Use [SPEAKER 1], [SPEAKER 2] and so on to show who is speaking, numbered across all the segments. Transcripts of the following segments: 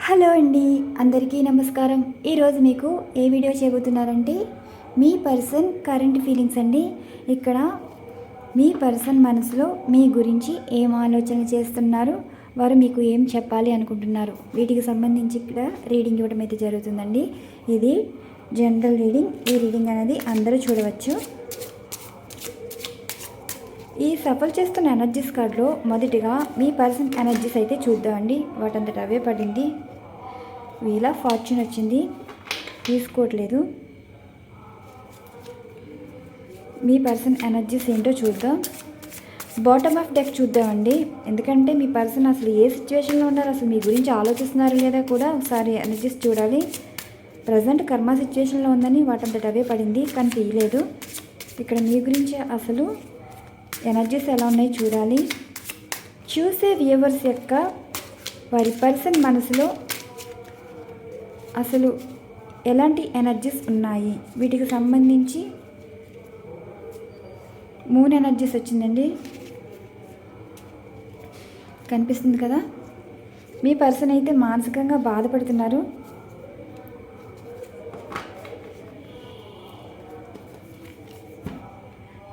[SPEAKER 1] Hello అండి, అందరికీ నమస్కారం. ఈరోజు మీకు ఏ వీడియో చేయబోతున్నారంటే మీ పర్సన్ కరెంట్ ఫీలింగ్స్ అండి. ఇక్కడ మీ పర్సన్ మనసులో మీ గురించి ఏం ఆలోచన చేస్తున్నారు, వారు మీకు ఏం చెప్పాలి అనుకుంటున్నారు, వీటికి సంబంధించి ఇక్కడ రీడింగ్ ఇవ్వడం అయితే జరుగుతుందండి. ఇది జనరల్ రీడింగ్. ఈ రీడింగ్ అనేది అందరూ చూడవచ్చు. ఈ సఫల్ చేస్తున్న ఎనర్జీస్ కార్డులో మొదటిగా మీ పర్సన్ ఎనర్జీస్ అయితే చూద్దామండి. వాటంతట అవే పడింది. వీల్ ఆఫ్ ఫార్చ్యూన్ వచ్చింది, తీసుకోవట్లేదు. మీ పర్సన్ ఎనర్జీస్ ఏంటో చూద్దాం. బాటమ్ ఆఫ్ డెక్ చూద్దామండి. ఎందుకంటే మీ పర్సన్ అసలు ఏ సిచ్యువేషన్లో ఉన్నారు, అసలు మీ గురించి ఆలోచిస్తున్నారు లేదా కూడా ఒకసారి ఎనర్జీస్ చూడాలి. ప్రజెంట్ కర్మ సిచ్యువేషన్లో ఉందని వాటంతట అవే పడింది, కానీ తీయలేదు. ఇక్కడ మీ గురించి అసలు ఎనర్జీస్ ఎలా ఉన్నాయి చూడాలి. చూసే వ్యూవర్స్ యొక్క వారి పర్సన్ మనసులో అసలు ఎలాంటి ఎనర్జీస్ ఉన్నాయి, వీటికి సంబంధించి మూన్ ఎనర్జీస్ వచ్చిందండి. కనిపిస్తుంది కదా. మీ పర్సన్ అయితే మానసికంగా బాధపడుతున్నారు.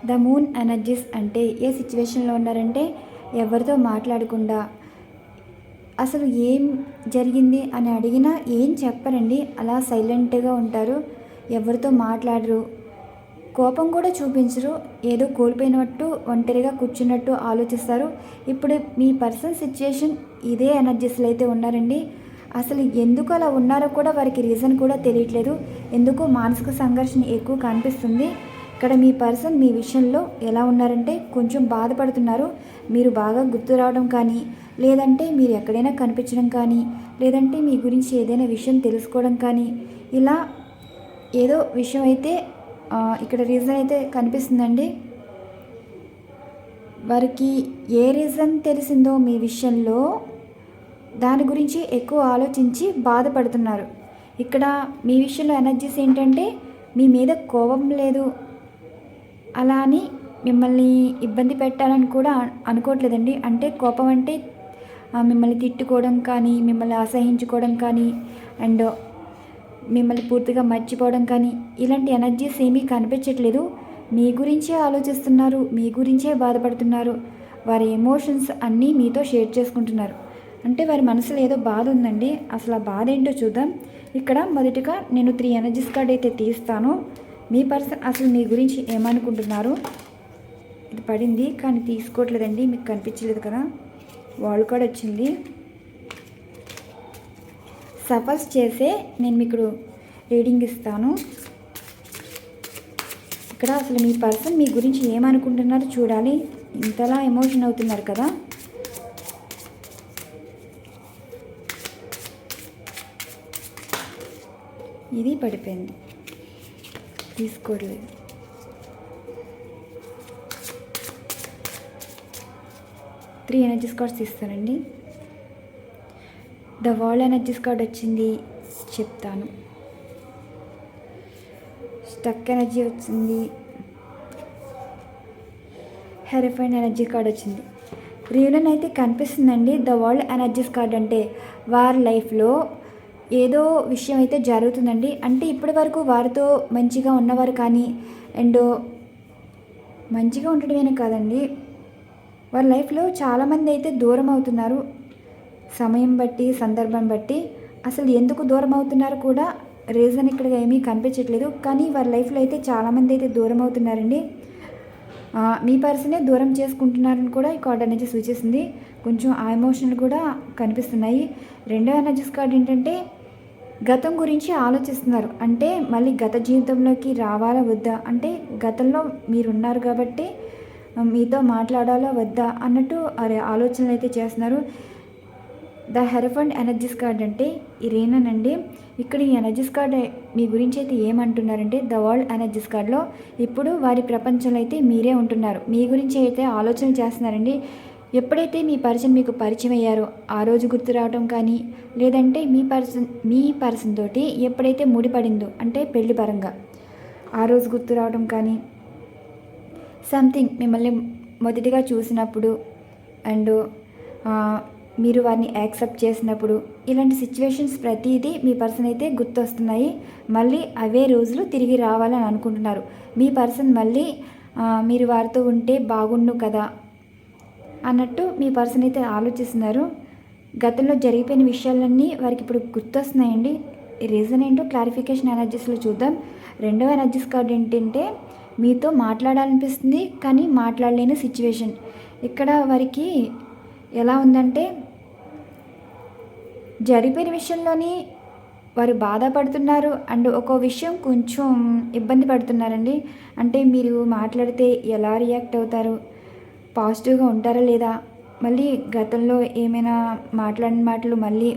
[SPEAKER 1] ద మూన్ ఎనర్జీస్ అంటే ఏ సిచ్యువేషన్లో ఉన్నారంటే ఎవరితో మాట్లాడకుండా, అసలు ఏం జరిగింది అని అడిగినా ఏం చెప్పరండి, అలా సైలెంట్గా ఉంటారు. ఎవరితో మాట్లాడరు, కోపం కూడా చూపించరు. ఏదో కోల్పోయినట్టు ఒంటరిగా కూర్చున్నట్టు ఆలోచిస్తారు. ఇప్పుడు మీ పర్సన్ సిచ్యుయేషన్ ఇదే ఎనర్జీస్లో అయితే ఉన్నారండి. అసలు ఎందుకు అలా ఉన్నారో కూడా వారికి రీజన్ కూడా తెలియట్లేదు. ఎందుకో మానసిక సంఘర్షణ ఎక్కువ కనిపిస్తుంది. ఇక్కడ మీ పర్సన్ మీ విషయంలో ఎలా ఉన్నారంటే కొంచెం బాధపడుతున్నారు. మీరు బాగా గుర్తు రావడం కానీ, లేదంటే మీరు ఎక్కడైనా కనిపించడం కానీ, లేదంటే మీ గురించి ఏదైనా విషయం తెలుసుకోవడం కానీ, ఇలా ఏదో విషయం అయితే ఇక్కడ రీజన్ అయితే కనిపిస్తుందండి. వారికి ఏ రీజన్ తెలిసిందో మీ విషయంలో దాని గురించి ఎక్కువ ఆలోచించి బాధపడుతున్నారు. ఇక్కడ మీ విషయంలో ఎనర్జీస్ ఏంటంటే మీ మీద కోపం లేదు, అలా అని మిమ్మల్ని ఇబ్బంది పెట్టాలని కూడా అనుకోవట్లేదండి. అంటే కోపం అంటే మిమ్మల్ని తిట్టుకోవడం కానీ, మిమ్మల్ని అసహించుకోవడం కానీ, అండ్ మిమ్మల్ని పూర్తిగా మర్చిపోవడం కానీ, ఇలాంటి ఎనర్జీస్ ఏమీ కనిపించట్లేదు. మీ గురించే ఆలోచిస్తున్నారు, మీ గురించే బాధపడుతున్నారు. వారి ఎమోషన్స్ అన్నీ మీతో షేర్ చేసుకుంటున్నారు. అంటే వారి మనసులో ఏదో బాధ ఉందండి. అసలు ఆ బాధ ఏంటో చూద్దాం. ఇక్కడ మొదటిగా నేను 3 ఎనర్జీస్ కార్డ్ అయితే తీస్తాను. మీ పర్సన్ అసలు మీ గురించి ఏమనుకుంటున్నారు. ఇది పడింది కానీ తీసుకోవట్లేదండి, మీకు కనిపించలేదు కదా. వాల్ కార్డ్ వచ్చింది. సఫల్స్ చేసే నేను మీకు రీడింగ్ ఇస్తాను. ఇక్కడ అసలు మీ పర్సన్ మీ గురించి ఏమనుకుంటున్నారో చూడాలి. ఇంతలా ఎమోషన్ అవుతున్నారు కదా. ఇది పడిపోయింది, తీసుకోవట్లేదు. త్రీ ఎనర్జీస్ కార్డ్స్ తీస్తానండి. ద వరల్డ్ ఎనర్జీస్ కార్డ్ వచ్చింది, చెప్తాను. స్టక్ ఎనర్జీ వచ్చింది. హెరిఫైన్ ఎనర్జీ కార్డ్ వచ్చింది. రీయూనియన్ అయితే కనిపిస్తుందండి. ద వరల్డ్ ఎనర్జీస్ కార్డ్ అంటే వారి లైఫ్లో ఏదో విషయం అయితే జరుగుతుందండి. అంటే ఇప్పటి వరకు వారితో మంచిగా ఉన్నవారు కానీ, అండ్ మంచిగా ఉండడమేనే కాదండి, వారి లైఫ్లో చాలామంది అయితే దూరం అవుతున్నారు. సమయం బట్టి, సందర్భం బట్టి. అసలు ఎందుకు దూరం అవుతున్నారు కూడా రీజన్ ఇక్కడ ఏమీ కనిపించట్లేదు. కానీ వారి లైఫ్లో అయితే చాలామంది అయితే దూరం అవుతున్నారండి. మీ పర్సనే దూరం చేసుకుంటున్నారని కూడా ఈ కార్డ్ అనేది సూచిస్తుంది. కొంచెం ఆ ఎమోషనల్ కూడా కనిపిస్తున్నాయి. రెండో ఎనర్జీస్ కార్డ్ ఏంటంటే గతం గురించి ఆలోచిస్తున్నారు. అంటే మళ్ళీ గత జీవితంలోకి రావాలా వద్దా, అంటే గతంలో మీరున్నారు కాబట్టి మీతో మాట్లాడాలా వద్దా అన్నట్టు ఆలోచనలు అయితే చేస్తున్నారు. ద హెరఫండ్ ఎనర్జీస్ కార్డ్ అంటే ఇరేనండి. ఇక్కడ ఈ ఎనర్జీస్ కార్డ్ మీ గురించి అయితే ఏమంటున్నారంటే ద వరల్డ్ ఎనర్జీస్ కార్డ్లో ఇప్పుడు వారి ప్రపంచంలో అయితే మీరే ఉంటున్నారు. మీ గురించి అయితే ఆలోచన చేస్తున్నారండి. ఎప్పుడైతే మీ పర్సన్ మీకు పరిచయం అయ్యారో ఆ రోజు గుర్తు రావడం కానీ, లేదంటే మీ పర్సన్ తోటి ఎప్పుడైతే ముడిపడిందో అంటే పెళ్లి పరంగా ఆ రోజు గుర్తు రావడం కానీ, సంథింగ్ మిమ్మల్ని మొదటిగా చూసినప్పుడు, అండ్ మీరు వారిని యాక్సెప్ట్ చేసినప్పుడు ఇలాంటి సిచ్యువేషన్స్ ప్రతిదీ మీ పర్సన్ అయితే గుర్తొస్తున్నాయి. మళ్ళీ అవే రోజులు తిరిగి రావాలని అనుకుంటున్నారు. మీ పర్సన్ మళ్ళీ మీరు వారితో ఉంటే బాగుండు కదా అన్నట్టు మీ పర్సన్ అయితే ఆలోచిస్తున్నారు. గతంలో జరిగిపోయిన విషయాలన్నీ వారికి ఇప్పుడు గుర్తొస్తున్నాయండి. రీజన్ ఏంటో క్లారిఫికేషన్ ఎనర్జీస్లో చూద్దాం. రెండవ ఎనర్జీస్ కార్డ్ ఏంటంటే మీతో మాట్లాడాలనిపిస్తుంది కానీ మాట్లాడలేని సిచ్యువేషన్. ఇక్కడ వారికి ఎలా ఉందంటే జరిగిపోయిన విషయంలోని వారు బాధపడుతున్నారు అండ్ ఒక్కో విషయం కొంచెం ఇబ్బంది పడుతున్నారండి. అంటే మీరు మాట్లాడితే ఎలా రియాక్ట్ అవుతారు, పాజిటివ్గా ఉంటారా లేదా, మళ్ళీ గతంలో ఏమైనా మాట్లాడిన మాటలు మళ్ళీ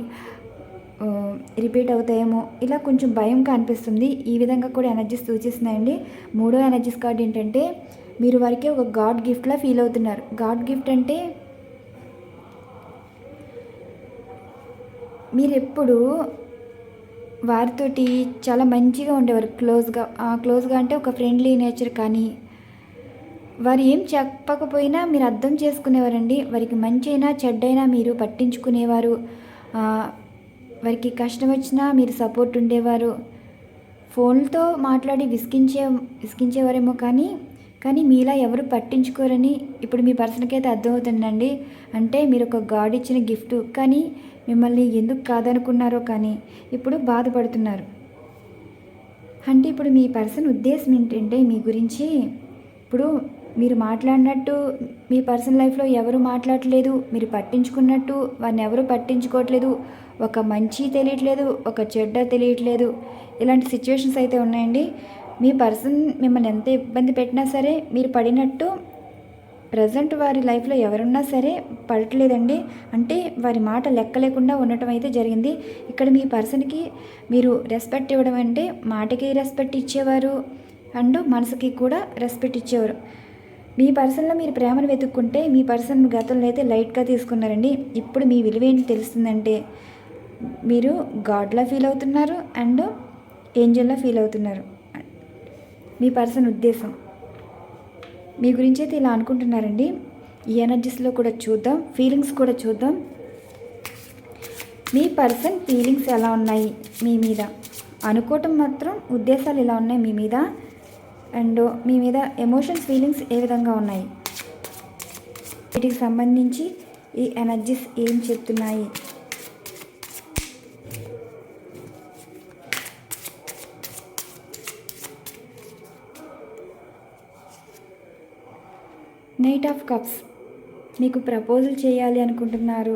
[SPEAKER 1] రిపీట్ అవుతాయేమో, ఇలా కొంచెం భయంగా అనిపిస్తుంది. ఈ విధంగా కూడా ఎనర్జీస్ సూచిస్తున్నాయండి. మూడో ఎనర్జీస్ కార్డ్ ఏంటంటే మీరు వారికి ఒక గాడ్ గిఫ్ట్లా ఫీల్ అవుతున్నారు. గాడ్ గిఫ్ట్ అంటే మీరు ఎప్పుడు వారితోటి చాలా మంచిగా ఉండేవారు, క్లోజ్గా అంటే ఒక ఫ్రెండ్లీ నేచర్. కానీ వారు ఏం చెప్పకపోయినా మీరు అర్థం చేసుకునేవారండి. వారికి మంచి అయినా చెడ్డైనా మీరు పట్టించుకునేవారు. వారికి కష్టం వచ్చినా మీరు సపోర్ట్ ఉండేవారు. ఫోన్తో మాట్లాడి విసిగించేవారేమో కానీ మీలా ఎవరు పట్టించుకోరని ఇప్పుడు మీ పర్సన్కి అయితే అర్థమవుతుందండి. అంటే మీరు ఒక గాడ్ ఇచ్చిన గిఫ్ట్, కానీ మిమ్మల్ని ఎందుకు కాదనుకున్నారో కానీ ఇప్పుడు బాధపడుతున్నారు. అంటే ఇప్పుడు మీ పర్సన్ ఉద్దేశం ఏంటంటే మీ గురించి ఇప్పుడు మీరు మాట్లాడినట్టు మీ పర్సనల్ లైఫ్లో ఎవరు మాట్లాడట్లేదు, మీరు పట్టించుకున్నట్టు వారిని ఎవరు పట్టించుకోవట్లేదు, ఒక మంచి తెలియట్లేదు, ఒక చెడ్డ తెలియట్లేదు. ఇలాంటి సిచ్యువేషన్స్ అయితే ఉన్నాయండి. మీ పర్సన్ మిమ్మల్ని ఎంత ఇబ్బంది పెట్టినా సరే మీరు పడినట్టు ప్రజెంట్ వారి లైఫ్లో ఎవరున్నా సరే పడట్లేదండి. అంటే వారి మాట లెక్క లేకుండా ఉండటం అయితే జరిగింది. ఇక్కడ మీ పర్సన్కి మీరు రెస్పెక్ట్ ఇవ్వడం అంటే మాటకి రెస్పెక్ట్ ఇచ్చేవారు అండ్ మనసుకి కూడా రెస్పెక్ట్ ఇచ్చేవారు. మీ పర్సన్లో మీరు ప్రేమను వెతుక్కుంటే మీ పర్సన్ గతంలో అయితే లైట్గా తీసుకున్నారండి. ఇప్పుడు మీ విలువ ఏంటి తెలుస్తుందంటే మీరు గాడ్లా ఫీల్ అవుతున్నారు అండ్ ఏంజల్లా ఫీల్ అవుతున్నారు. మీ పర్సన్ ఉద్దేశం మీ గురించి అయితే ఇలా అనుకుంటున్నారండి. ఈ ఎనర్జీస్లో కూడా చూద్దాం, ఫీలింగ్స్ కూడా చూద్దాం. మీ పర్సన్ ఫీలింగ్స్ ఎలా ఉన్నాయి మీ మీద, అనుకోవటం మాత్రం ఉద్దేశాలు ఎలా ఉన్నాయి మీ మీద, అండ్ మీ మీద ఎమోషన్స్ ఫీలింగ్స్ ఏ విధంగా ఉన్నాయి, వీటికి సంబంధించి ఈ ఎనర్జీస్ ఏం చెప్తున్నాయి. నైట్ ఆఫ్ కప్స్ మీకు ప్రపోజల్ చేయాలి అనుకుంటున్నారు.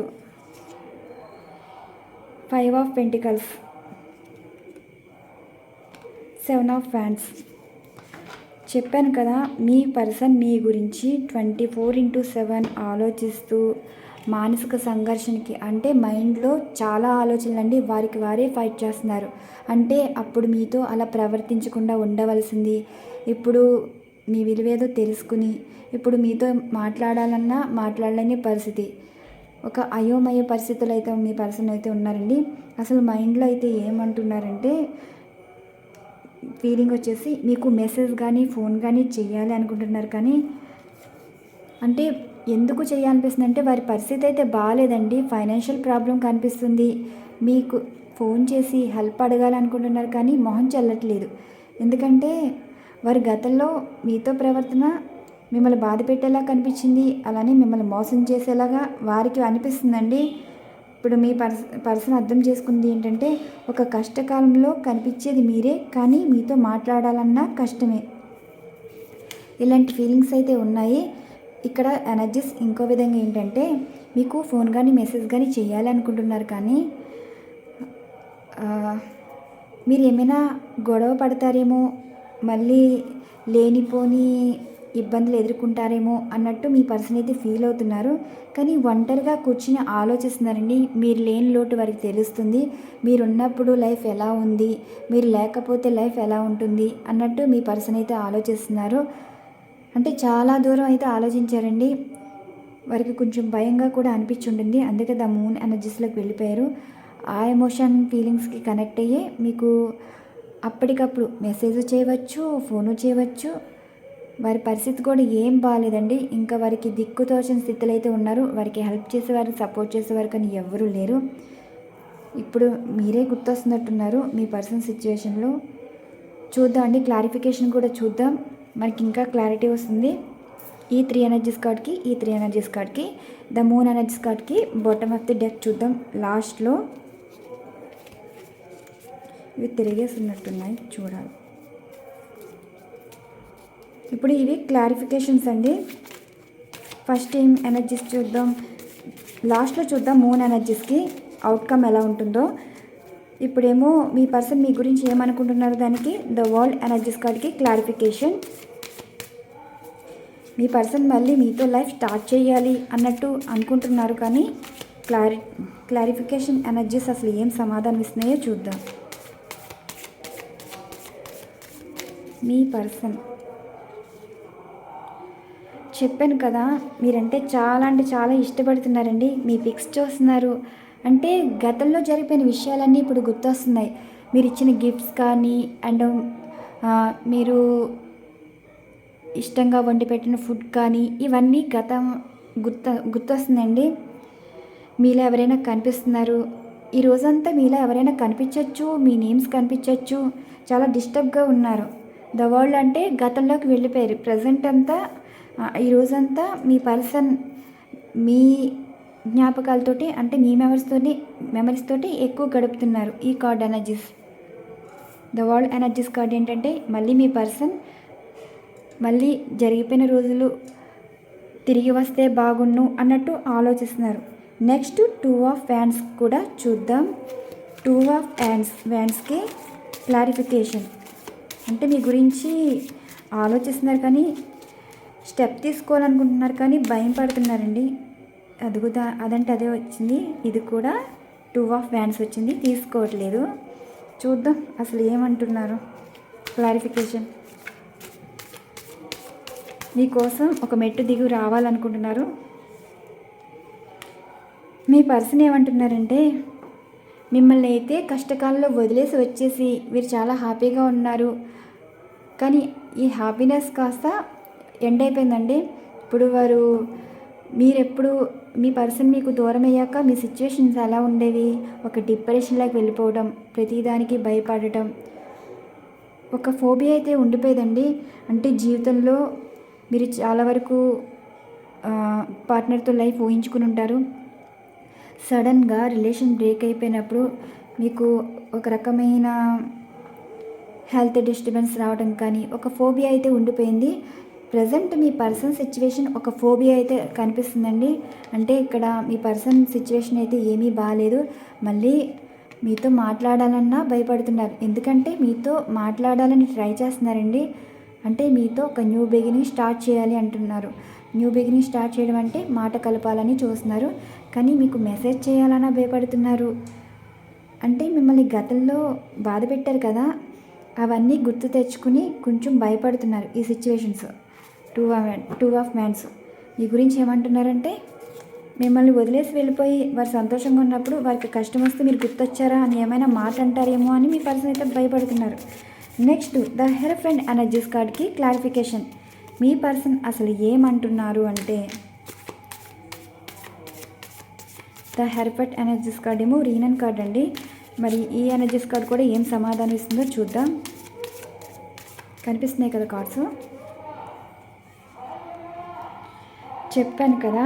[SPEAKER 1] 5 ఆఫ్ పెంటికల్స్, 7 ఆఫ్ వ్యాండ్స్. చెప్పాను కదా, మీ పర్సన్ మీ గురించి 24/7 ఆలోచిస్తూ మానసిక సంఘర్షణకి, అంటే మైండ్లో చాలా ఆలోచనలు అండి, వారికి వారే ఫైట్ చేస్తున్నారు. అంటే అప్పుడు మీతో అలా ప్రవర్తించకుండా ఉండవలసింది ఇప్పుడు మీ విలువేదో తెలుసుకుని ఇప్పుడు మీతో మాట్లాడాలన్నా మాట్లాడలేని పరిస్థితి, ఒక అయోమయ పరిస్థితులు అయితే మీ పర్సన్ అయితే ఉన్నారండి. అసలు మైండ్లో అయితే ఏమంటున్నారంటే ఫీలింగ్ వచ్చేసి మీకు మెసేజ్ కానీ ఫోన్ కానీ చెయ్యాలి అనుకుంటున్నారు. కానీ అంటే ఎందుకు చేయాలనిపిస్తుంది అంటే వారి పరిస్థితి అయితే బాగాలేదండి, ఫైనాన్షియల్ ప్రాబ్లం కనిపిస్తుంది. మీకు ఫోన్ చేసి హెల్ప్ అడగాలనుకుంటున్నారు కానీ మొహం చెల్లట్లేదు. ఎందుకంటే వారి గతంలో మీతో ప్రవర్తన మిమ్మల్ని బాధ పెట్టేలా కనిపించింది, అలానే మిమ్మల్ని మోసం చేసేలాగా వారికి అనిపిస్తుందండి. ఇప్పుడు మీ పర్సన్ అర్థం చేసుకుంది ఏంటంటే ఒక కష్టకాలంలో కనిపించేది మీరే, కానీ మీతో మాట్లాడాలన్నా కష్టమే. ఇలాంటి ఫీలింగ్స్ అయితే ఉన్నాయి. ఇక్కడ ఎనర్జీస్ ఇంకో విధంగా ఏంటంటే మీకు ఫోన్ కానీ మెసేజ్ కానీ చేయాలి అనుకుంటున్నారు. కానీ మీరు ఏమైనా గొడవ పడతారేమో, మళ్ళీ లేనిపోని ఇబ్బందులు ఎదుర్కొంటారేమో అన్నట్టు మీ పర్సన్ అయితే ఫీల్ అవుతున్నారు. కానీ ఒంటరిగా కూర్చుని ఆలోచిస్తున్నారండి. మీరు లేని లోటు వారికి తెలుస్తుంది. మీరున్నప్పుడు లైఫ్ ఎలా ఉంది, మీరు లేకపోతే లైఫ్ ఎలా ఉంటుంది అన్నట్టు మీ పర్సన్ అయితే ఆలోచిస్తున్నారు. అంటే చాలా దూరం అయితే ఆలోచించారండి. వారికి కొంచెం భయంగా కూడా అనిపించుంటుంది, అందుకే ద మూన్ ఎనర్జీస్లోకి వెళ్ళిపోయారు. ఆ ఎమోషన్ ఫీలింగ్స్కి కనెక్ట్ అయ్యి మీకు అప్పటికప్పుడు మెసేజ్ చేయవచ్చు, ఫోను చేయవచ్చు, వారి పరిస్థితి కూడా ఏం బాగాలేదండి. ఇంకా వారికి దిక్కుతోచని స్థితిలో అయితే ఉన్నారు. వారికి హెల్ప్ చేసేవారు, సపోర్ట్ చేసేవారు కానీ ఎవ్వరూ లేరు. ఇప్పుడు మీరే గుర్తొస్తున్నట్టున్నారు మీ పర్సనల్ సిచ్యువేషన్లో. చూద్దాం అండి, క్లారిఫికేషన్ కూడా చూద్దాం, మనకి ఇంకా క్లారిటీ వస్తుంది. ఈ 3 ఎనర్జీస్ కార్డ్కి, ఈ 3 ఎనర్జీస్ కార్డ్కి, ద మూన్ ఎనర్జీస్ కార్డ్కి బాటమ్ ఆఫ్ ది డెక్ చూద్దాం. లాస్ట్లో ఇవి తిరిగేస్తున్నట్టున్నాయి, చూడాలి. ఇప్పుడు ఇవి క్లారిఫికేషన్స్ అండి. ఫస్ట్ ఏం ఎనర్జీస్ చూద్దాం, లాస్ట్లో చూద్దాం మూన్ ఎనర్జీస్కి అవుట్కమ్ ఎలా ఉంటుందో. ఇప్పుడేమో మీ పర్సన్ మీ గురించి ఏమనుకుంటున్నారు దానికి ద వరల్డ్ ఎనర్జీస్ కార్డ్కి క్లారిఫికేషన్. మీ పర్సన్ మళ్ళీ మీతో లైఫ్ స్టార్ట్ చేయాలి అన్నట్టు అనుకుంటున్నారు, కానీ క్లారిఫికేషన్ ఎనర్జీస్ అసలు ఏం సమాధానం ఇస్తున్నాయో చూద్దాం. మీ పర్సన్ చెప్పాను కదా, మీరంటే చాలా ఇష్టపడుతున్నారండి. మీ పిక్స్ చూస్తున్నారు అంటే గతంలో జరిగిపోయిన విషయాలన్నీ ఇప్పుడు గుర్తొస్తున్నాయి. మీరు ఇచ్చిన గిఫ్ట్స్ కానీ అండ్ మీరు ఇష్టంగా వండి పెట్టిన ఫుడ్ కానీ ఇవన్నీ గుర్తొస్తుందండి. మీలో ఎవరైనా కనిపిస్తున్నారు, ఈ రోజంతా మీలో ఎవరైనా కనిపించవచ్చు, మీ నేమ్స్ కనిపించవచ్చు. చాలా డిస్టర్బ్గా ఉన్నారు. ద వరల్డ్ అంటే గతంలోకి వెళ్ళిపోయారు. ప్రజెంట్ అంతా ఈ రోజంతా మీ పర్సన్ మీ జ్ఞాపకాలతోటి అంటే మీ మెమరీస్ తోటి ఎక్కువ గడుపుతున్నారు. ఈ card energies, the world energies card ఏంటంటే మళ్ళీ మీ పర్సన్ మళ్ళీ జరిగిపోయిన రోజులు తిరిగి వస్తే బాగుండు అన్నట్టు ఆలోచిస్తున్నారు. నెక్స్ట్ 2 ఆఫ్ వ్యాండ్స్ కూడా చూద్దాం. 2 ఆఫ్ వ్యాండ్స్కి క్లారిఫికేషన్ అంటే మీ గురించి ఆలోచిస్తున్నారు కానీ స్టెప్ తీసుకోవాలనుకుంటున్నారు కానీ భయం పడుతున్నారండి. అదంటే అదే వచ్చింది. ఇది కూడా 2 ఆఫ్ వ్యాండ్స్ వచ్చింది, తీసుకోవట్లేదు. చూద్దాం అసలు ఏమంటున్నారు క్లారిఫికేషన్. మీకోసం ఒక మెట్టు దిగు రావాలనుకుంటున్నారు. మీ పర్సన్ ఏమంటున్నారంటే మిమ్మల్ని అయితే కష్టకాలంలో వదిలేసి వచ్చేసి వీరు చాలా హ్యాపీగా ఉన్నారు, కానీ ఈ హ్యాపీనెస్ కాస్త ఎండ్ అయిపోయిందండి. ఇప్పుడు మీరెప్పుడు మీ పర్సన్ మీకు దూరం అయ్యాక మీ సిచ్యువేషన్స్ ఎలా ఉండేవి, ఒక డిప్రెషన్లోకి వెళ్ళిపోవడం, ప్రతిదానికి భయపడటం, ఒక ఫోబియా అయితే ఉండిపోయేదండి. అంటే జీవితంలో మీరు చాలా వరకు పార్ట్నర్తో లైఫ్ ఊహించుకుని ఉంటారు. సడన్గా రిలేషన్ బ్రేక్ అయిపోయినప్పుడు మీకు ఒక రకమైన హెల్త్ డిస్టర్బెన్స్ రావడం కానీ ఒక ఫోబియా అయితే ఉండిపోయింది. ప్రజెంట్ మీ పర్సన్ సిచ్యువేషన్ ఒక ఫోబియా అయితే కనిపిస్తుందండి. అంటే ఇక్కడ మీ పర్సన్ సిచ్యువేషన్ అయితే ఏమీ బాగాలేదు. మళ్ళీ మీతో మాట్లాడాలన్నా భయపడుతున్నారు, ఎందుకంటే మీతో మాట్లాడాలని ట్రై చేస్తున్నారండి. అంటే మీతో ఒక న్యూ బిగినింగ్ స్టార్ట్ చేయాలి అంటున్నారు. న్యూ బిగినింగ్ స్టార్ట్ చేయడం అంటే మాట కలపాలని చూస్తున్నారు, కానీ మీకు మెసేజ్ చేయాలన్నా భయపడుతున్నారు. అంటే మిమ్మల్ని గతంలో బాధ పెట్టారు కదా, అవన్నీ గుర్తు తెచ్చుకుని కొంచెం భయపడుతున్నారు ఈ సిచ్యువేషన్స్. 2 ఆఫ్ వ్యాండ్స్ ఈ గురించి ఏమంటున్నారంటే మిమ్మల్ని వదిలేసి వెళ్ళిపోయి వారు సంతోషంగా ఉన్నప్పుడు వారికి కష్టం వస్తే మీరు గుర్తొచ్చారా అని ఏమైనా మాట అంటారేమో అని మీ పర్సన్ అయితే భయపడుతున్నారు. నెక్స్ట్ ద హెరఫెంట్ ఎనర్జీస్ కార్డ్కి క్లారిఫికేషన్. మీ పర్సన్ అసలు ఏమంటున్నారు అంటే ద హెరఫెంట్ ఎనర్జీస్ కార్డ్ ఏమో రీనన్ కార్డ్ అండి. మరి ఈ ఎనర్జీస్ కార్డ్ కూడా ఏం సమాధానం ఇస్తుందో చూద్దాం. కనిపిస్తున్నాయి కదా కార్డ్స్. చెప్పాను కదా,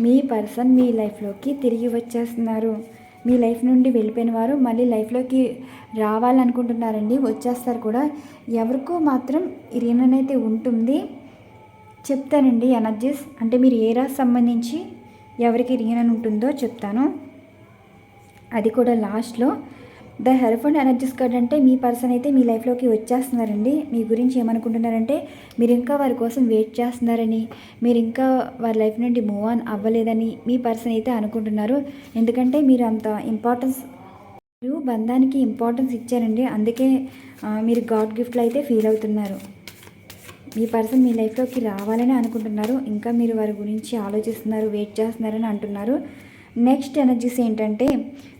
[SPEAKER 1] మీ పర్సన్ మీ లైఫ్లోకి తిరిగి వచ్చేస్తున్నారు. మీ లైఫ్ నుండి వెళ్ళిపోయిన వారు మళ్ళీ లైఫ్లోకి రావాలనుకుంటున్నారండి, వచ్చేస్తారు కూడా. ఎవరికో మాత్రం ఈ రీనన్ అయితే ఉంటుంది. చెప్తానండి ఎనర్జీస్ అంటే మీరు ఏ రాశి సంబంధించి ఎవరికి రీనన్ ఉంటుందో చెప్తాను, అది కూడా లాస్ట్లో. ద హెరఫెంట్ ఎనర్జీస్ కార్డ్ అంటే మీ పర్సన్ అయితే మీ లైఫ్లోకి వచ్చేస్తున్నారండి. మీ గురించి ఏమనుకుంటున్నారంటే మీరు ఇంకా వారి కోసం వెయిట్ చేస్తున్నారని, మీరు ఇంకా వారి లైఫ్ నుండి మూవ్ ఆన్ అవ్వలేదని మీ పర్సన్ అయితే అనుకుంటున్నారు. ఎందుకంటే మీరు అంత మీరు బంధానికి ఇంపార్టెన్స్ ఇచ్చారండి, అందుకే మీరు గాడ్ గిఫ్ట్లో అయితే ఫీల్ అవుతున్నారు. మీ పర్సన్ మీ లైఫ్లోకి రావాలని అనుకుంటున్నారు, ఇంకా మీరు వారి గురించి ఆలోచిస్తున్నారు, వెయిట్ చేస్తున్నారని అంటున్నారు. నెక్స్ట్ ఎనర్జీస్ ఏంటంటే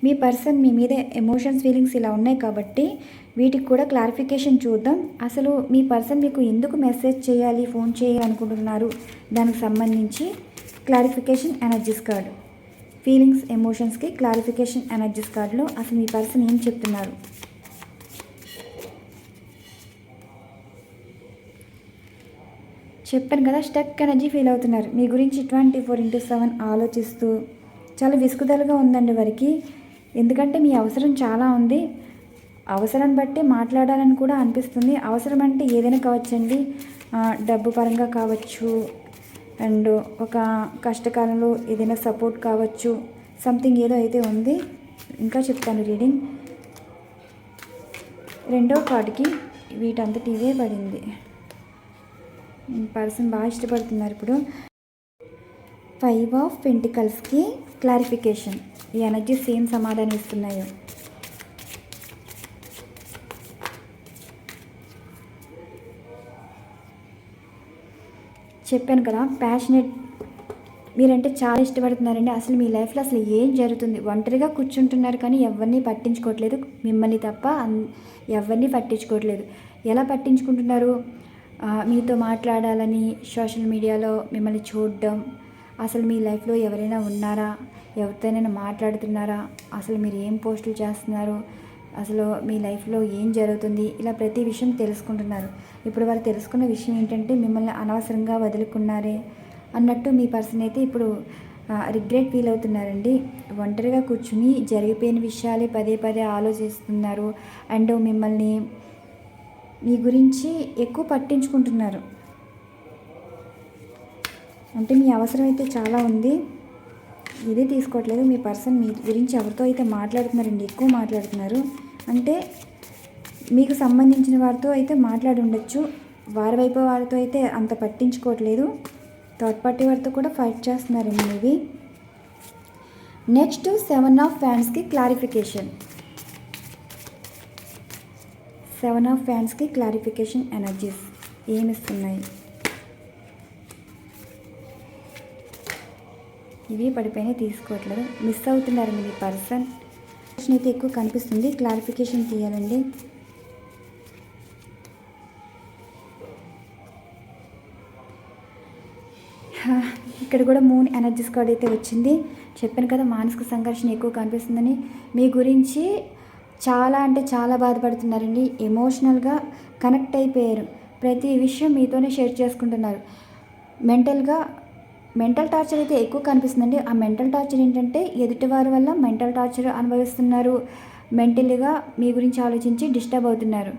[SPEAKER 1] మీ పర్సన్ మీ మీద ఎమోషన్స్ ఫీలింగ్స్ ఇలా ఉన్నాయి కాబట్టి వీటికి కూడా క్లారిఫికేషన్ చూద్దాం. అసలు మీ పర్సన్ మీకు ఎందుకు మెసేజ్ చేయాలి, ఫోన్ చేయాలి అనుకుంటున్నారు, దానికి సంబంధించి క్లారిఫికేషన్ ఎనర్జీస్ కార్డ్. ఫీలింగ్స్, ఎమోషన్స్కి క్లారిఫికేషన్ ఎనర్జీస్ కార్డులో అసలు మీ పర్సన్ ఏం చెప్తున్నారు. చెప్పాను కదా, స్టక్ ఎనర్జీ ఫీల్ అవుతున్నారు. మీ గురించి 24/7 ఆలోచిస్తూ చాలా విసుగుదలుగా ఉందండి వారికి. ఎందుకంటే మీ అవసరం చాలా ఉంది. అవసరాన్ని బట్టి మాట్లాడాలని కూడా అనిపిస్తుంది. అవసరం అంటే ఏదైనా కావచ్చండి, డబ్బు పరంగా కావచ్చు, అండ్ ఒక కష్టకాలంలో ఏదైనా సపోర్ట్ కావచ్చు, సంథింగ్ ఏదో అయితే ఉంది. ఇంకా చెప్తాను రీడింగ్. రెండో కార్డుకి వీటంతటి ఇవే పడింది. పర్సన్ బాగా ఇష్టపడుతున్నారు ఇప్పుడు. 5 ఆఫ్ పెంటికల్స్కి క్లారిఫికేషన్. ఈ ఎనర్జీ సేమ్ సమాధానం ఇస్తున్నాయో. చెప్పాను కదా, ప్యాషనెట్, మీరంటే చాలా ఇష్టపడుతున్నారండి. అసలు మీ లైఫ్లో అసలు ఏం జరుగుతుంది, ఒంటరిగా కూర్చుంటున్నారు కానీ ఎవరిని పట్టించుకోవట్లేదు, మిమ్మల్ని తప్ప ఎవరిని పట్టించుకోవట్లేదు. ఎలా పట్టించుకుంటున్నారు, మీతో మాట్లాడాలని సోషల్ మీడియాలో మిమ్మల్ని చూడడం, అసలు మీ లైఫ్లో ఎవరైనా ఉన్నారా, ఎవరితోనైనా మాట్లాడుతున్నారా, అసలు మీరు ఏం పోస్టులు చేస్తున్నారు, అసలు మీ లైఫ్లో ఏం జరుగుతుంది, ఇలా ప్రతి విషయం తెలుసుకుంటున్నారు. ఇప్పుడు వారు తెలుసుకున్న విషయం ఏంటంటే మిమ్మల్ని అనవసరంగా వదులుకున్నారే అన్నట్టు మీ పర్సన్ అయితే ఇప్పుడు రిగ్రెట్ ఫీల్ అవుతున్నారండి. ఒంటరిగా కూర్చుని జరిగిపోయిన విషయాలే పదే పదే ఆలోచిస్తున్నారు. అండ్ మిమ్మల్ని, మీ గురించి ఎక్కువ పట్టించుకుంటున్నారు. అంటే మీ అవసరం అయితే చాలా ఉంది, ఇదే తీసుకోవట్లేదు. మీ పర్సన్ మీ గురించి ఎవరితో అయితే మాట్లాడుతున్నారండి, ఎక్కువ మాట్లాడుతున్నారు. అంటే మీకు సంబంధించిన వారితో అయితే మాట్లాడి ఉండొచ్చు, వారి వైపు వారితో అయితే అంత పట్టించుకోవట్లేదు. థర్డ్ పార్టీ వారితో కూడా ఫైట్ చేస్తున్నారండి ఇవి. నెక్స్ట్ 7 ఆఫ్ ఫ్యాన్స్కి క్లారిఫికేషన్. 7 ఆఫ్ ఫ్యాన్స్కి క్లారిఫికేషన్ ఎనర్జీస్ ఏమిస్తున్నాయి. ఇవి పడిపోయినా తీసుకోవట్లేదు, మిస్ అవుతున్నారండి మీ పర్సన్. అయితే ఎక్కువ కనిపిస్తుంది, క్లారిఫికేషన్ తీయాలండి. ఇక్కడ కూడా మూన్ ఎనర్జీస్ కార్డ్ అయితే వచ్చింది. చెప్పాను కదా, మానసిక సంఘర్షణ ఎక్కువ కనిపిస్తుందని. మీ గురించి చాలా అంటే చాలా బాధపడుతున్నారండి. ఎమోషనల్గా కనెక్ట్ అయిపోయారు. ప్రతి విషయం మీతోనే షేర్ చేసుకుంటున్నారు. మెంటల్ టార్చర్ అయితే ఎక్కువ కనిపిస్తుందండి. ఆ మెంటల్ టార్చర్ ఏంటంటే ఎదుటివారి వల్ల మెంటల్ టార్చర్ అనుభవిస్తున్నారు. మెంటల్గా మీ గురించి ఆలోచించి డిస్టర్బ్ అవుతున్నారు.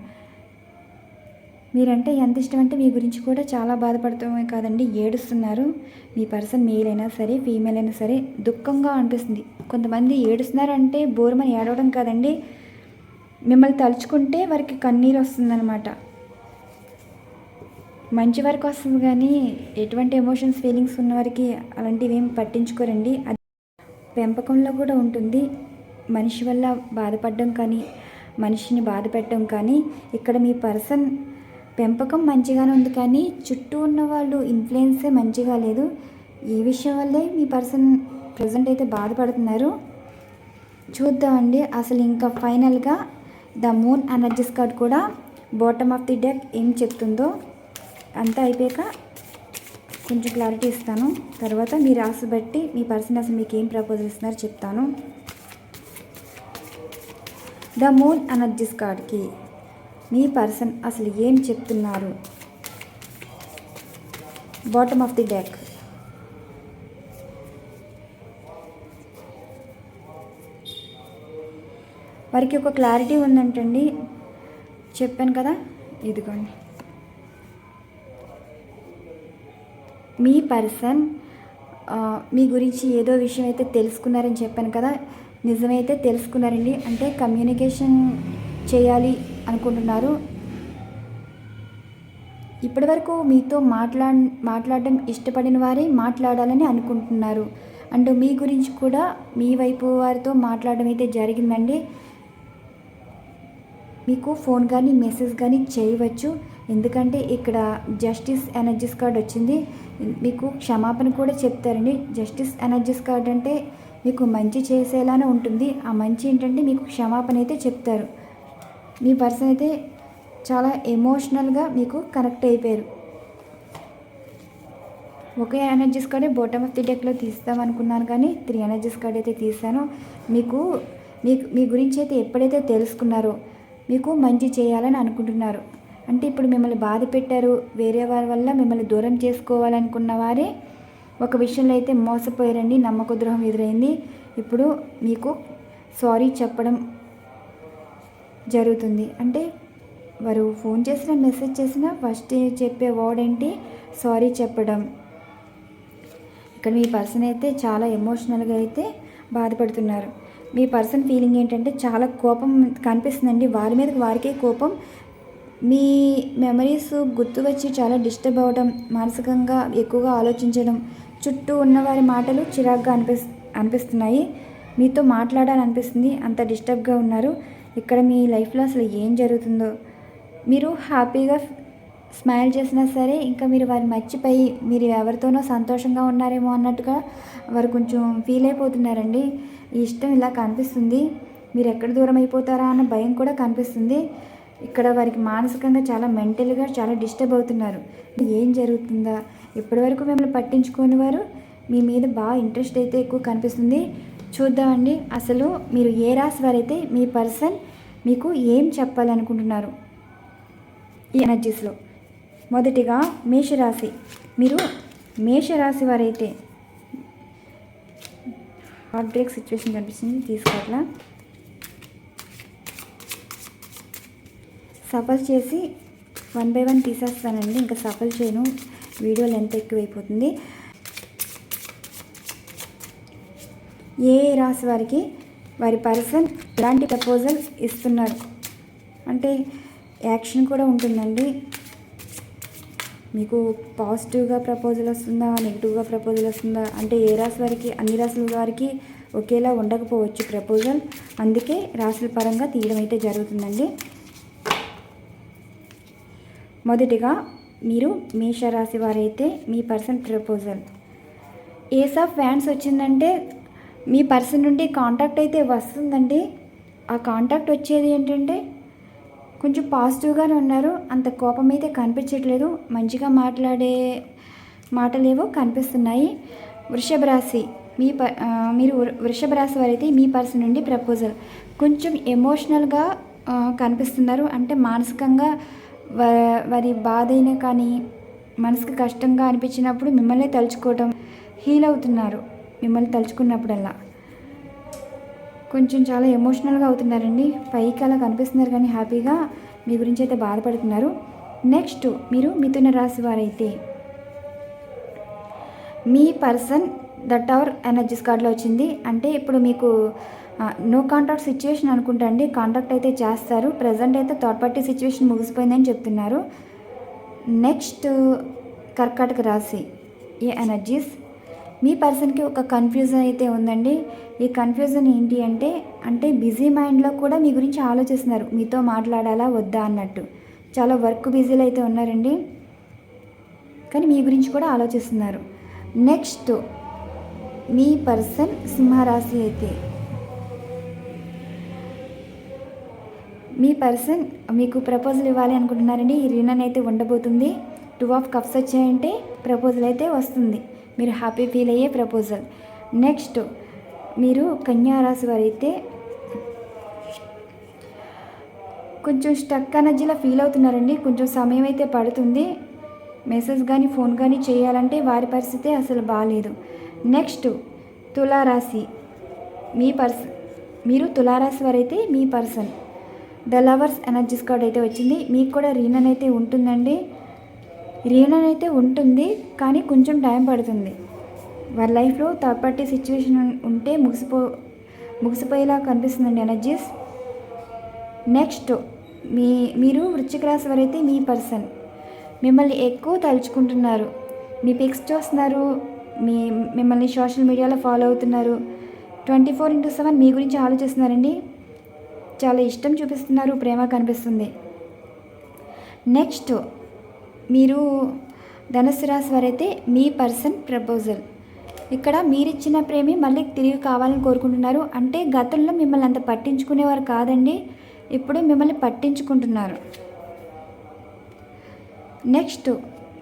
[SPEAKER 1] మీరంటే ఎంత ఇష్టం అంటే మీ గురించి కూడా చాలా బాధపడతామే కాదండి, ఏడుస్తున్నారు. మీ పర్సన్ మేల్ అయినా సరే ఫీమేల్ అయినా సరే దుఃఖంగా అనిపిస్తుంది. కొంతమంది ఏడుస్తున్నారంటే బోరుమని ఏడవడం కాదండి, మిమ్మల్ని తలుచుకుంటే వారికి కన్నీరు వస్తుందన్నమాట. మంచి వరకు వస్తుంది కానీ ఎటువంటి ఎమోషన్స్, ఫీలింగ్స్ ఉన్నవారికి అలాంటివి ఏం పట్టించుకోరండి. అది పెంపకంలో కూడా ఉంటుంది. మనిషి వల్ల బాధపడడం కానీ, మనిషిని బాధ పెట్టడం కానీ. ఇక్కడ మీ పర్సన్ పెంపకం మంచిగానే ఉంది కానీ చుట్టూ ఉన్న వాళ్ళు ఇన్ఫ్లుయెన్సే మంచిగా లేదు. ఈ విషయం వల్లే మీ పర్సన్ ప్రజెంట్ అయితే బాధపడుతున్నారు. చూద్దామండి అసలు ఇంకా ఫైనల్గా ద మూన్ ఎనర్జీస్ కార్డ్ కూడా బాటమ్ ఆఫ్ ది డెక్ ఏం చెప్తుందో. అంతా అయిపోయాక కొంచెం క్లారిటీ ఇస్తాను. తర్వాత మీ రాసి బట్టి మీ పర్సన్ అసలు మీకు ఏం ప్రపోజల్ ఇస్తున్నారో చెప్తాను. ద మూన్ ఎనర్జీస్ కార్డ్కి మీ పర్సన్ అసలు ఏం చెప్తున్నారు. బాటమ్ ఆఫ్ ది డెక్ వారికి ఒక క్లారిటీ ఉందంటండి. చెప్పాను కదా, ఇదిగోండి మీ పర్సన్ మీ గురించి ఏదో విషయం అయితే తెలుసుకున్నారని చెప్పాను కదా, నిజమైతే తెలుసుకున్నారండి. అంటే కమ్యూనికేషన్ చేయాలి అనుకుంటున్నారు. ఇప్పటి వరకు మీతో మాట్లాడడం ఇష్టపడిన వారే మాట్లాడాలని అనుకుంటున్నారు. అండ్ మీ గురించి కూడా మీ వైపు వారితో మాట్లాడడం అయితే జరిగిందండి. మీకు ఫోన్ కానీ మెసేజ్ కానీ చేయవచ్చు. ఎందుకంటే ఇక్కడ జస్టిస్ ఎనర్జీస్ కార్డ్ వచ్చింది. మీకు క్షమాపణ కూడా చెప్తారండి. జస్టిస్ ఎనర్జీస్ కార్డ్ అంటే మీకు మంచి చేసేలానే ఉంటుంది. ఆ మంచి ఏంటంటే మీకు క్షమాపణ అయితే చెప్తారు. మీ పర్సన్ అయితే చాలా ఎమోషనల్గా మీకు కనెక్ట్ అయిపోయారు. ఒకే ఎనర్జీస్ కార్డే బాటమ్ ఆఫ్ ది డెక్లో తీస్తాం అనుకున్నాను, కానీ 3 ఎనర్జీస్ కార్డ్ అయితే తీసాను. మీకు మీ గురించి అయితే ఎప్పుడైతే తెలుసుకున్నారో మీకు మంచి చేయాలని అనుకుంటున్నారు. అంటే ఇప్పుడు మిమ్మల్ని బాధ పెట్టారు, వేరే వారి వల్ల మిమ్మల్ని దూరం చేసుకోవాలనుకున్న వారే ఒక విషయంలో అయితే మోసపోయారండి, నమ్మక ద్రోహం ఎదురైంది. ఇప్పుడు మీకు సారీ చెప్పడం జరుగుతుంది. అంటే వారు ఫోన్ చేసినా మెసేజ్ చేసినా ఫస్ట్ చెప్పే వర్డ్ ఏంటి? సారీ చెప్పడం. ఇక్కడ మీ పర్సన్ అయితే చాలా ఎమోషనల్గా అయితే బాధపడుతున్నారు. మీ పర్సన్ ఫీలింగ్ ఏంటంటే చాలా కోపం కనిపిస్తుందండి, వారి మీదకి వారికే కోపం. మీ మెమరీస్ గుర్తు వచ్చి చాలా డిస్టర్బ్ అవ్వడం, మానసికంగా ఎక్కువగా ఆలోచించడం, చుట్టూ ఉన్నవారి మాటలు చిరాగ్గా అనిపిస్తున్నాయి. మీతో మాట్లాడాలనిపిస్తుంది, అంత డిస్టర్బ్గా ఉన్నారు. ఇక్కడ మీ లైఫ్లో అసలు ఏం జరుగుతుందో, మీరు హ్యాపీగా స్మైల్ చేసినా సరే ఇంకా మీరు వారిని మర్చిపోయి మీరు ఎవరితోనో సంతోషంగా ఉన్నారేమో అన్నట్టుగా వారు కొంచెం ఫీల్ అయిపోతున్నారండి. ఈ ఇష్టం ఇలా కనిపిస్తుంది, మీరు ఎక్కడ దూరం అయిపోతారా అన్న భయం కూడా కనిపిస్తుంది. ఇక్కడ వారికి మానసికంగా చాలా మెంటల్గా చాలా డిస్టర్బ్ అవుతున్నారు. ఏం జరుగుతుందా, ఇప్పటివరకు మిమ్మల్ని పట్టించుకోని వారు మీ మీద బాగా ఇంట్రెస్ట్ అయితే ఎక్కువ కనిపిస్తుంది. చూద్దామండి అసలు మీరు ఏ రాశి వారైతే మీ పర్సన్ మీకు ఏం చెప్పాలనుకుంటున్నారు ఈ ఎనర్జీస్లో. మొదటిగా మేషరాశి. మీరు మేషరాశి వారైతే హార్ట్ బ్రేక్ సిచ్యువేషన్ కనిపిస్తుంది, తీసుకోవట్లా సఫల్ చేసి 1 by 1 తీసేస్తానండి, ఇంకా సఫల్ చేయను, వీడియో లెంత్ ఎక్కువైపోతుంది. ఏ రాశి వారికి వారి పర్సన్ ఎలాంటి ప్రపోజల్ ఇస్తున్నారు అంటే యాక్షన్ కూడా ఉంటుందండి. మీకు పాజిటివ్గా ప్రపోజల్ వస్తుందా, నెగిటివ్గా ప్రపోజల్ వస్తుందా అంటే ఏ రాశి వారికి అన్ని రాశుల వారికి ఒకేలా ఉండకపోవచ్చు ప్రపోజల్, అందుకే రాశుల పరంగా తీయడం అయితే జరుగుతుందండి. మొదటిగా మీరు మేషరాశి వారైతే మీ person proposal ace of wands వచ్చిందంటే మీ పర్సన్ నుండి కాంటాక్ట్ అయితే వస్తుందండి. ఆ కాంటాక్ట్ వచ్చేది ఏంటంటే కొంచెం పాజిటివ్గానే ఉన్నారు, అంత కోపం అయితే కనిపించట్లేదు, మంచిగా మాట్లాడే మాటలేవో కనిపిస్తున్నాయి. వృషభ రాశి. మీరు వృషభ రాశి వారైతే మీ పర్సన్ నుండి ప్రపోజల్ కొంచెం ఎమోషనల్గా కనిపిస్తున్నారు. అంటే మానసికంగా వారి బాధ అయినా కానీ మనసుకు కష్టంగా అనిపించినప్పుడు మిమ్మల్ని తలుచుకోవటం, హీల్ అవుతున్నారు. మిమ్మల్ని తలుచుకున్నప్పుడల్లా కొంచెం చాలా ఎమోషనల్గా అవుతున్నారండి. పైకి అలా కనిపిస్తున్నారు కానీ హ్యాపీగా మీ గురించి అయితే బాధపడుతున్నారు. నెక్స్ట్ మీరు మిథున రాశి వారైతే మీ పర్సన్ ద టవర్ ఎనర్జీస్ కార్డులో వచ్చింది. అంటే ఇప్పుడు మీకు నో కాంటాక్ట్ సిచ్యువేషన్ అనుకుంటా అండి, కాంటాక్ట్ అయితే చేస్తారు. ప్రజెంట్ అయితే థర్డ్ పార్టీ సిచ్యువేషన్ ముగిసిపోయిందని చెప్తున్నారు. నెక్స్ట్ కర్కాటక రాశి. ఈ ఎనర్జీస్ మీ పర్సన్కి ఒక కన్ఫ్యూజన్ అయితే ఉందండి. ఈ కన్ఫ్యూజన్ ఏంటి అంటే బిజీ మైండ్లో కూడా మీ గురించి ఆలోచిస్తున్నారు, మీతో మాట్లాడాలా వద్దా అన్నట్టు. చాలా వర్క్ బిజీలో అయితే ఉన్నారండి, కానీ మీ గురించి కూడా ఆలోచిస్తున్నారు. నెక్స్ట్ మీ పర్సన్ సింహరాశి అయితే మీ పర్సన్ మీకు ప్రపోజల్ ఇవ్వాలి అనుకుంటున్నారండి. ఈ రీయూనియన్ అయితే ఉండబోతుంది. 2 of Cups వచ్చాయంటే ప్రపోజల్ అయితే వస్తుంది, మీరు హ్యాపీ ఫీల్ అయ్యే ప్రపోజల్. నెక్స్ట్ మీరు కన్యా రాశి వారైతే కొంచెం స్టక్ ఎనర్జీలో ఫీల్ అవుతున్నారండి, కొంచెం సమయం అయితే పడుతుంది. మెసేజ్ కానీ ఫోన్ కానీ చేయాలంటే వారి పరిస్థితి అసలు బాగాలేదు. నెక్స్ట్ తులారాశి. మీరు తులారాశి వారైతే మీ person the lovers energies card అయితే వచ్చింది. మీకు కూడా రీయూనియన్ అయితే ఉంటుందండి. రీయూనియన్ అయితే ఉంటుంది కానీ కొంచెం టైం పడుతుంది. వారి లైఫ్లో థర్డ్ పార్టీ సిచ్యువేషన్ ఉంటే ముగిసిపోయేలా కనిపిస్తుందండి ఎనర్జీస్. నెక్స్ట్ మీరు వృశ్చిక రాశి వారైతే మీ పర్సన్ మిమ్మల్ని ఎక్కువ తలుచుకుంటున్నారు, మీ పిక్స్ చూస్తున్నారు, మిమ్మల్ని సోషల్ మీడియాలో ఫాలో అవుతున్నారు, 24/7 మీ గురించి ఆలోచిస్తున్నారండి, చాలా ఇష్టం చూపిస్తున్నారు, ప్రేమ కనిపిస్తుంది. నెక్స్ట్ మీరు ధనుస్సు రాశి వారైతే మీ పర్సన్ ప్రపోజల్. ఇక్కడ మీరిచ్చిన ప్రేమి మళ్ళీ తిరిగి కావాలని కోరుకుంటున్నారు. అంటే గతంలో మిమ్మల్ని అంత పట్టించుకునేవారు కాదండి, ఇప్పుడు మిమ్మల్ని పట్టించుకుంటున్నారు. నెక్స్ట్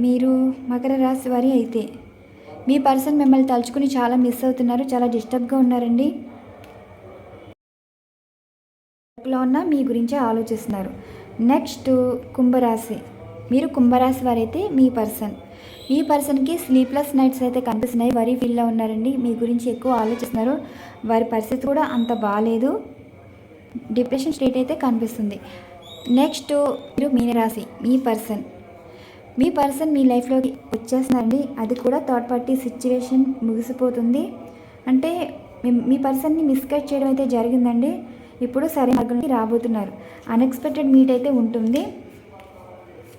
[SPEAKER 1] మీరు మకర రాశి వారి అయితే మీ పర్సన్ మిమ్మల్ని తలుచుకుని చాలా మిస్ అవుతున్నారు, చాలా డిస్టర్బ్గా ఉన్నారండి. లో ఉన్న మీ గురించే ఆలోచిస్తున్నారు. నెక్స్ట్ కుంభరాశి. మీరు కుంభరాశి వారైతే మీ పర్సన్కి స్లీప్లెస్ నైట్స్ అయితే కనిపిస్తున్నాయి. వరీ ఫీల్లో ఉన్నారండి, మీ గురించి ఎక్కువ ఆలోచిస్తున్నారు. వారి పరిస్థితి కూడా అంత బాగాలేదు, డిప్రెషన్ స్టేట్ అయితే కనిపిస్తుంది. నెక్స్ట్ మీరు మీనరాశి. మీ పర్సన్ మీ లైఫ్లోకి వచ్చేస్తున్నారండి, అది కూడా థర్డ్ పార్టీ సిచ్యువేషన్ ముగిసిపోతుంది. అంటే మీ పర్సన్ని మిస్గైడ్ చేయడం అయితే జరిగిందండి, ఇప్పుడు సరైన మార్గంలోకి రాబోతున్నారు. అన్ఎక్స్పెక్టెడ్ మీట్ అయితే ఉంటుంది.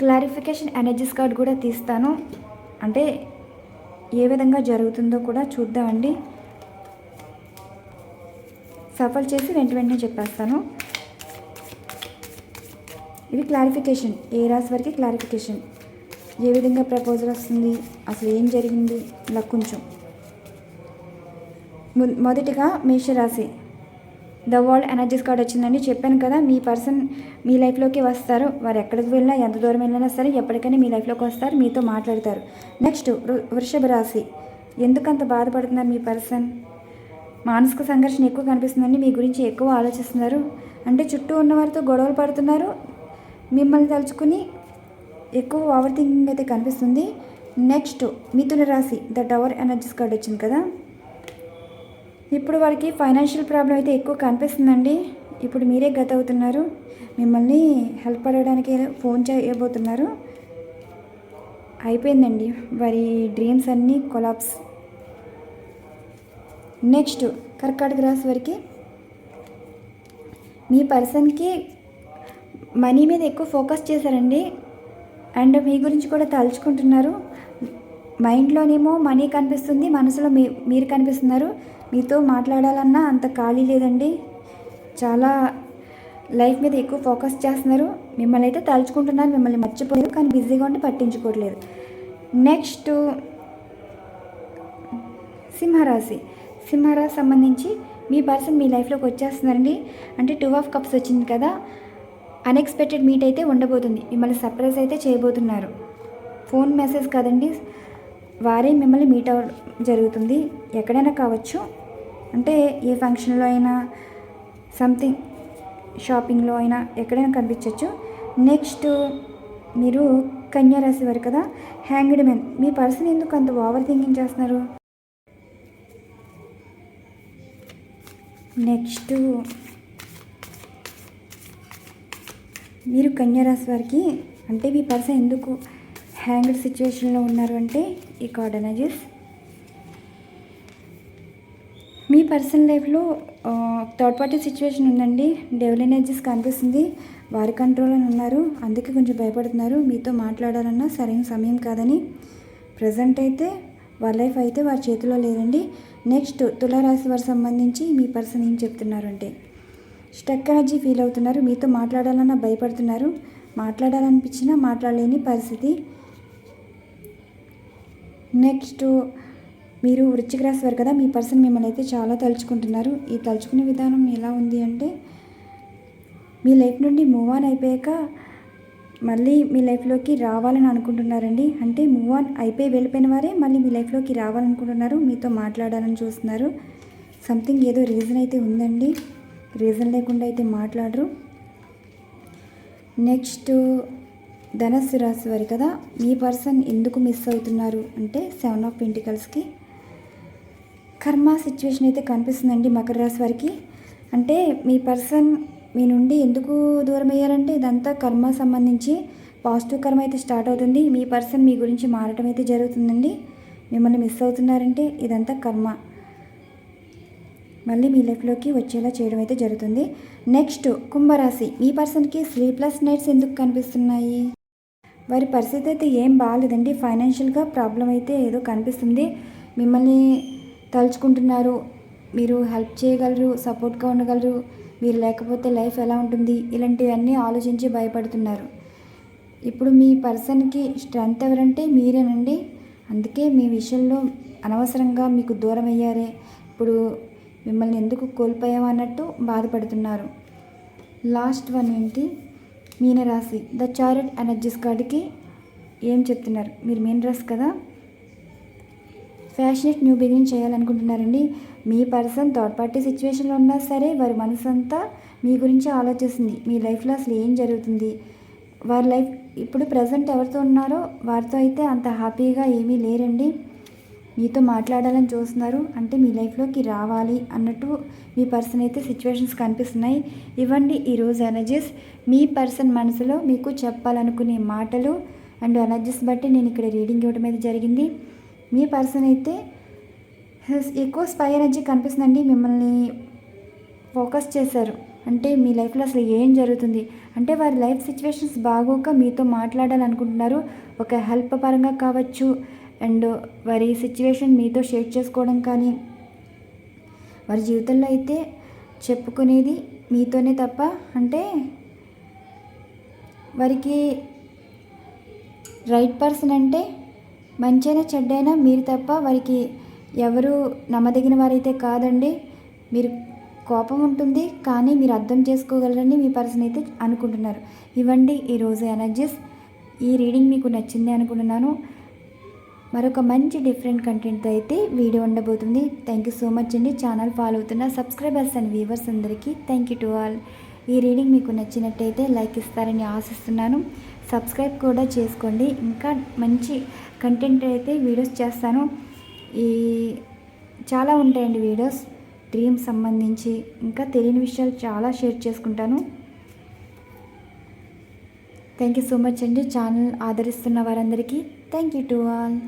[SPEAKER 1] క్లారిఫికేషన్ ఎనర్జీస్ కార్డ్ కూడా తీస్తాను, అంటే ఏ విధంగా జరుగుతుందో కూడా చూద్దామండి. సఫల్ చేసి వెంటనే చెప్పేస్తాను. ఇది క్లారిఫికేషన్, ఏ రాశి వరకు క్లారిఫికేషన్, ఏ విధంగా ప్రపోజల్ వస్తుంది, అసలు ఏం జరిగింది, ఇలా కొంచెం. మొదటిగా మేషరాశి. ద వరల్డ్ ఎనర్జీస్ కార్డ్ వచ్చిందండి. చెప్పాను కదా, మీ పర్సన్ మీ లైఫ్లోకి వస్తారు. వారు ఎక్కడికి వెళ్ళినా, ఎంత దూరం వెళ్ళినా సరే ఎప్పటికైనా మీ లైఫ్లోకి వస్తారు, మీతో మాట్లాడతారు. నెక్స్ట్ వృషభ రాశి. ఎందుకంత బాధపడుతున్నారు మీ పర్సన్? మానసిక సంఘర్షణ ఎక్కువ కనిపిస్తుందండి, మీ గురించి ఎక్కువ ఆలోచిస్తున్నారు. అంటే చుట్టూ ఉన్న వారితో గొడవలు పడుతున్నారు, మిమ్మల్ని తలుచుకుని ఎక్కువ ఓవర్ థింకింగ్ అయితే కనిపిస్తుంది. నెక్స్ట్ మిథున రాశి. ద టవర్ ఎనర్జీస్ కార్డ్ వచ్చింది కదా, ఇప్పుడు వారికి ఫైనాన్షియల్ ప్రాబ్లం అయితే ఎక్కువ కనిపిస్తుందండి. ఇప్పుడు మీరే గత అవుతున్నారు, మిమ్మల్ని హెల్ప్ అడగడానికి ఫోన్ చేయబోతున్నారు. అయిపోయిందండి వారి డ్రీమ్స్ అన్నీ కొలాప్స్. నెక్స్ట్ కర్కాటక రాశి వారికి. మీ పర్సన్కి మనీ మీద ఎక్కువ ఫోకస్ చేశారండి, అండ్ మీ గురించి కూడా తలుచుకుంటున్నారు. మైండ్లోనేమో మనీ కనిపిస్తుంది, మనసులో మీరు కనిపిస్తున్నారు. మీతో మాట్లాడాలన్నా అంత ఖాళీ లేదండి, చాలా లైఫ్ మీద ఎక్కువ ఫోకస్ చేస్తున్నారు. మిమ్మల్ని అయితే తలుచుకుంటున్నారు, మిమ్మల్ని మర్చిపోలేదు, కానీ బిజీగా ఉండి పట్టించుకోవట్లేదు. నెక్స్ట్ సింహరాశి సంబంధించి మీ పర్సన్ మీ లైఫ్లోకి వచ్చేస్తున్నారండి. అంటే 2 ఆఫ్ కప్స్ వచ్చింది కదా, అన్ఎక్స్పెక్టెడ్ మీట్ అయితే ఉండబోతుంది. మిమ్మల్ని సర్ప్రైజ్ అయితే చేయబోతున్నారు. ఫోన్ మెసేజ్ కదండి, వారే మిమ్మల్ని మీట్ అవ్వడం జరుగుతుంది. ఎక్కడైనా కావచ్చు, అంటే ఏ ఫంక్షన్లో అయినా, సంథింగ్ షాపింగ్లో అయినా, ఎక్కడైనా కనిపించవచ్చు. నెక్స్ట్ మీరు కన్యా రాశి వారు కదా, హ్యాంగ్డ్ మ్యాన్. మీ పర్సన్ ఎందుకు అంత ఓవర్ థింకింగ్ చేస్తున్నారు? నెక్స్ట్ మీరు కన్యా రాశి వారికి, అంటే మీ పర్సన్ ఎందుకు హ్యాంగ్డ్ సిచ్యువేషన్లో ఉన్నారు అంటే, ఈ కార్డ్ ఎనర్జీస్. మీ పర్సనల్ లైఫ్లో థర్డ్ పార్టీ సిచ్యువేషన్ ఉందండి, డెవల్ ఎనర్జీస్ కనిపిస్తుంది. వారి కంట్రోల్లో ఉన్నారు, అందుకే కొంచెం భయపడుతున్నారు. మీతో మాట్లాడాలన్నా సరైన సమయం కాదని. ప్రజెంట్ అయితే వారి లైఫ్ అయితే వారి చేతిలో లేదండి. నెక్స్ట్ తులారాశి వారికి సంబంధించి మీ పర్సన్ ఏం చెప్తున్నారు అంటే, స్టక్ ఎనర్జీ ఫీల్ అవుతున్నారు, మీతో మాట్లాడాలన్నా భయపడుతున్నారు, మాట్లాడాలనిపించినా మాట్లాడలేని పరిస్థితి. నెక్స్ట్ మీరు వృశ్చిక రాశి వారు కదా, మీ పర్సన్ మిమ్మల్ని అయితే చాలా తలుచుకుంటున్నారు. ఈ తలుచుకునే విధానం ఎలా ఉంది అంటే, మీ లైఫ్ నుండి మూవ్ ఆన్ అయిపోయాక మళ్ళీ మీ లైఫ్లోకి రావాలని అనుకుంటున్నారండి. అంటే మూవ్ ఆన్ అయిపోయి వెళ్ళిపోయిన వారే మళ్ళీ మీ లైఫ్లోకి రావాలనుకుంటున్నారు, మీతో మాట్లాడాలని చూస్తున్నారు. సంథింగ్ ఏదో రీజన్ అయితే ఉందండి, రీజన్ లేకుండా అయితే మాట్లాడరు. నెక్స్ట్ ధనస్సు రాశి వారి కదా, మీ పర్సన్ ఎందుకు మిస్ అవుతున్నారు అంటే 7 ఆఫ్ పెంటికల్స్కి కర్మ సిచ్యువేషన్ అయితే కనిపిస్తుందండి మకర రాశి వారికి. అంటే మీ పర్సన్ మీ నుండి ఎందుకు దూరం అయ్యారంటే, ఇదంతా కర్మ సంబంధించి పాజిటివ్ కర్మ అయితే స్టార్ట్ అవుతుంది. మీ పర్సన్ మీ గురించి మారటం అయితే జరుగుతుందండి. మిమ్మల్ని మిస్ అవుతున్నారంటే ఇదంతా కర్మ మళ్ళీ మీ లైఫ్లోకి వచ్చేలా చేయడం అయితే జరుగుతుంది. నెక్స్ట్ కుంభరాశి. మీ పర్సన్కి స్లీప్లెస్ నైట్స్ ఎందుకు కనిపిస్తున్నాయి? వారి పరిస్థితి అయితే ఏం బాగాలేదండి, ఫైనాన్షియల్గా ప్రాబ్లం అయితే ఏదో కనిపిస్తుంది. మిమ్మల్ని తలుచుకుంటున్నారు, మీరు హెల్ప్ చేయగలరు, సపోర్ట్గా ఉండగలరు, మీరు లేకపోతే లైఫ్ ఎలా ఉంటుంది, ఇలాంటివన్నీ ఆలోచించి భయపడుతున్నారు. ఇప్పుడు మీ పర్సన్కి స్ట్రెంగ్త్ ఎవరంటే మీరేనండి. అందుకే మీ విషయంలో అనవసరంగా మీకు దూరం అయ్యారే, ఇప్పుడు మిమ్మల్ని ఎందుకు కోల్పోయామన్నట్టు బాధపడుతున్నారు. లాస్ట్ వన్ ఏంటి, మీనరాశి. ద చారిట్ ఎనర్జీస్ కార్డుకి ఏం చెప్తున్నారు? మీరు మీనరాశి కదా, ఫ్యాషనేట్ న్యూ బిగినింగ్ చేయాలనుకుంటున్నారండి. మీ పర్సన్ థర్డ్ పార్టీ సిచ్యువేషన్లో ఉన్నా సరే వారి మనసు అంతా మీ గురించి ఆలోచిస్తుంది. మీ లైఫ్లో అసలు ఏం జరుగుతుంది, వారి లైఫ్ ఇప్పుడు ప్రజెంట్ ఎవరితో ఉన్నారో వారితో అయితే అంత హ్యాపీగా ఏమీ లేరండి. మీతో మాట్లాడాలని చూస్తున్నారు, అంటే మీ లైఫ్లోకి రావాలి అన్నట్టు మీ పర్సన్ అయితే సిచ్యువేషన్స్ కనిపిస్తున్నాయి. ఇవ్వండి ఈరోజు ఎనర్జీస్. మీ పర్సన్ మనసులో మీకు చెప్పాలనుకునే మాటలు అండ్ ఎనర్జీస్ బట్టి నేను ఇక్కడ రీడింగ్ ఇవ్వడం అయితే జరిగింది. మీ పర్సన్ అయితే ఎక్కువ స్పై ఎనర్జీ కనిపిస్తుందండి. మిమ్మల్ని ఫోకస్ చేశారు, అంటే మీ లైఫ్లో అసలు ఏం జరుగుతుంది, అంటే వారి లైఫ్ సిచ్యువేషన్స్ బాగోక మీతో మాట్లాడాలనుకుంటున్నారు. ఒక హెల్ప్ పరంగా కావచ్చు, అండ్ వారి సిచ్యువేషన్ మీతో షేర్ చేసుకోవడం కానీ, వారి జీవితంలో అయితే చెప్పుకునేది మీతోనే తప్ప, అంటే వారికి రైట్ పర్సన్ అంటే మంచైనా చెడ్డైనా మీరు తప్ప వారికి ఎవరు నమ్మదగిన వారైతే కాదండి. మీరు కోపం ఉంటుంది కానీ మీరు అర్థం చేసుకోగలరని మీ పర్సన్ అయితే అనుకుంటున్నారు. ఇవ్వండి ఈరోజు ఎనర్జీస్. ఈ రీడింగ్ మీకు నచ్చింది అనుకుంటున్నాను. మరొక మంచి డిఫరెంట్ కంటెంట్తో అయితే వీడియో ఉండబోతుంది. థ్యాంక్ యూ సో మచ్ అండి. ఛానల్ ఫాలో అవుతున్న సబ్స్క్రైబర్స్ అండ్ వ్యూవర్స్ అందరికీ థ్యాంక్ యూ టు ఆల్. ఈ రీడింగ్ మీకు నచ్చినట్టయితే లైక్ ఇస్తారని ఆశిస్తున్నాను. సబ్స్క్రైబ్ కూడా చేసుకోండి. ఇంకా మంచి కంటెంట్ అయితే వీడియోస్ చేస్తాను. ఈ చాలా ఉంటాయండి వీడియోస్, డ్రీమ్స్ సంబంధించి ఇంకా తెలియని విషయాలు చాలా షేర్ చేసుకుంటాను. థ్యాంక్ యూ సో మచ్ అండి. ఛానల్ ఆదరిస్తున్న వారందరికీ థ్యాంక్ యూ టు ఆల్.